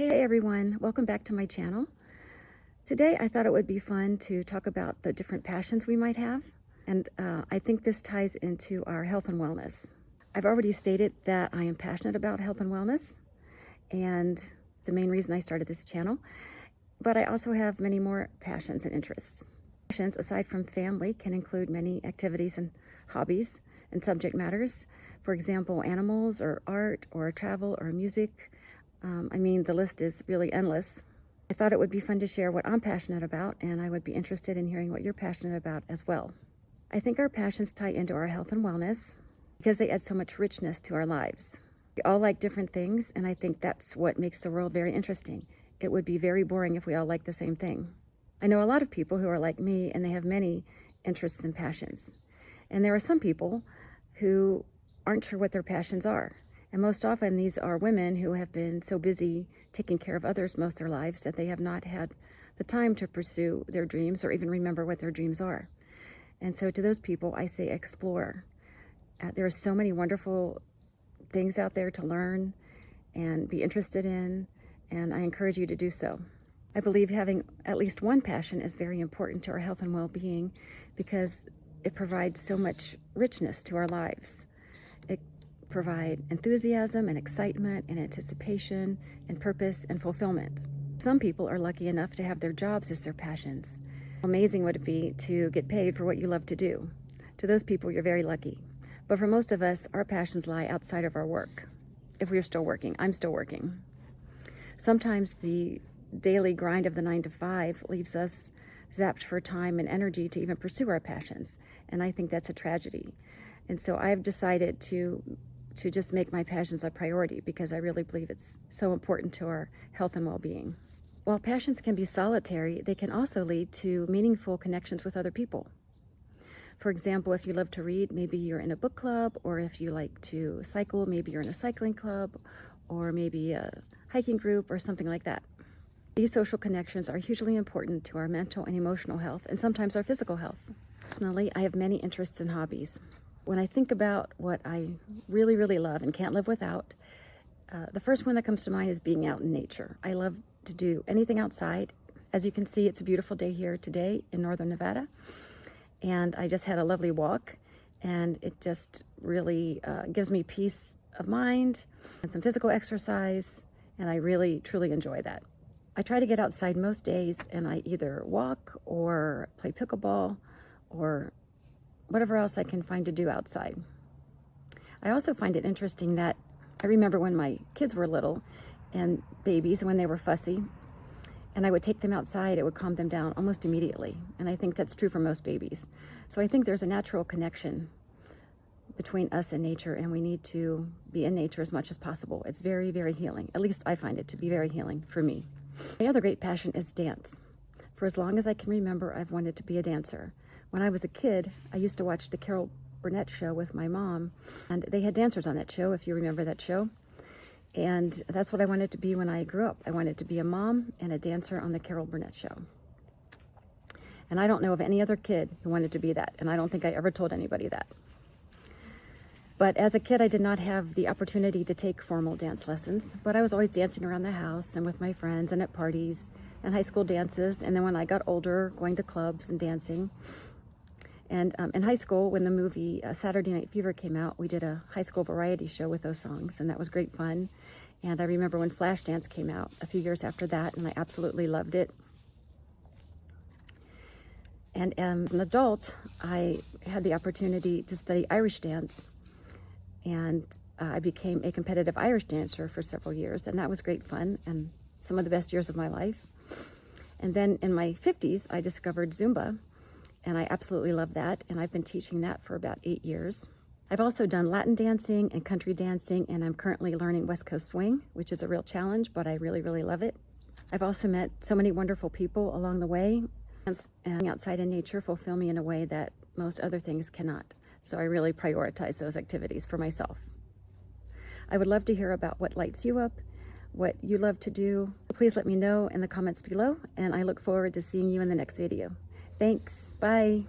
Hey everyone, welcome back to my channel. Today I thought it would be fun to talk about the different passions we might have, and I think this ties into our health and wellness. I've already stated that I am passionate about health and wellness, and the main reason I started this channel, but I also have many more passions and interests. Passions, aside from family, can include many activities and hobbies and subject matters. For example, animals or art or travel or music. The list is really endless. I thought it would be fun to share what I'm passionate about, and I would be interested in hearing what you're passionate about as well. I think our passions tie into our health and wellness because they add so much richness to our lives. We all like different things, and I think that's what makes the world very interesting. It would be very boring if we all liked the same thing. I know a lot of people who are like me, and they have many interests and passions. And there are some people who aren't sure what their passions are. And most often these are women who have been so busy taking care of others most of their lives that they have not had the time to pursue their dreams or even remember what their dreams are. And so to those people, I say explore. There are so many wonderful things out there to learn and be interested in, and I encourage you to do so. I believe having at least one passion is very important to our health and well-being because it provides so much richness to our lives. It provide enthusiasm and excitement and anticipation and purpose and fulfillment. Some people are lucky enough to have their jobs as their passions. How amazing would it be to get paid for what you love to do? To those people, you're very lucky. But for most of us, our passions lie outside of our work. If we're still working, I'm still working. Sometimes the daily grind of the 9 to 5 leaves us zapped for time and energy to even pursue our passions. And I think that's a tragedy. And so I've decided to just make my passions a priority because I really believe it's so important to our health and well-being. While passions can be solitary, they can also lead to meaningful connections with other people. For example, if you love to read, maybe you're in a book club, or if you like to cycle, maybe you're in a cycling club, or maybe a hiking group or something like that. These social connections are hugely important to our mental and emotional health, and sometimes our physical health. Personally, I have many interests and hobbies. When I think about what I really, really love and can't live without, the first one that comes to mind is being out in nature. I love to do anything outside. As you can see, it's a beautiful day here today in northern Nevada, and I just had a lovely walk, and it just really gives me peace of mind and some physical exercise, and I really, truly enjoy that. I try to get outside most days, and I either walk or play pickleball or whatever else I can find to do outside. I also find it interesting that I remember when my kids were little and babies, when they were fussy, and I would take them outside, it would calm them down almost immediately. And I think that's true for most babies. So I think there's a natural connection between us and nature, and we need to be in nature as much as possible. It's very, very healing. At least I find it to be very healing for me. My other great passion is dance. For as long as I can remember, I've wanted to be a dancer. When I was a kid, I used to watch the Carol Burnett show with my mom, and they had dancers on that show, if you remember that show. And that's what I wanted to be when I grew up. I wanted to be a mom and a dancer on the Carol Burnett show. And I don't know of any other kid who wanted to be that, and I don't think I ever told anybody that. But as a kid, I did not have the opportunity to take formal dance lessons, but I was always dancing around the house and with my friends and at parties and high school dances. And then when I got older, going to clubs and dancing. And in high school, when the movie Saturday Night Fever came out, we did a high school variety show with those songs, and that was great fun. And I remember when Flashdance came out a few years after that, and I absolutely loved it. And as an adult, I had the opportunity to study Irish dance, and I became a competitive Irish dancer for several years, and that was great fun and some of the best years of my life. And then in my 50s, I discovered Zumba, and I absolutely love that, and I've been teaching that for about 8 years. I've also done Latin dancing and country dancing, and I'm currently learning West Coast swing, which is a real challenge, but I really, really love it. I've also met so many wonderful people along the way, and outside in nature fulfill me in a way that most other things cannot. So I really prioritize those activities for myself. I would love to hear about what lights you up, what you love to do. Please let me know in the comments below, and I look forward to seeing you in the next video. Thanks. Bye.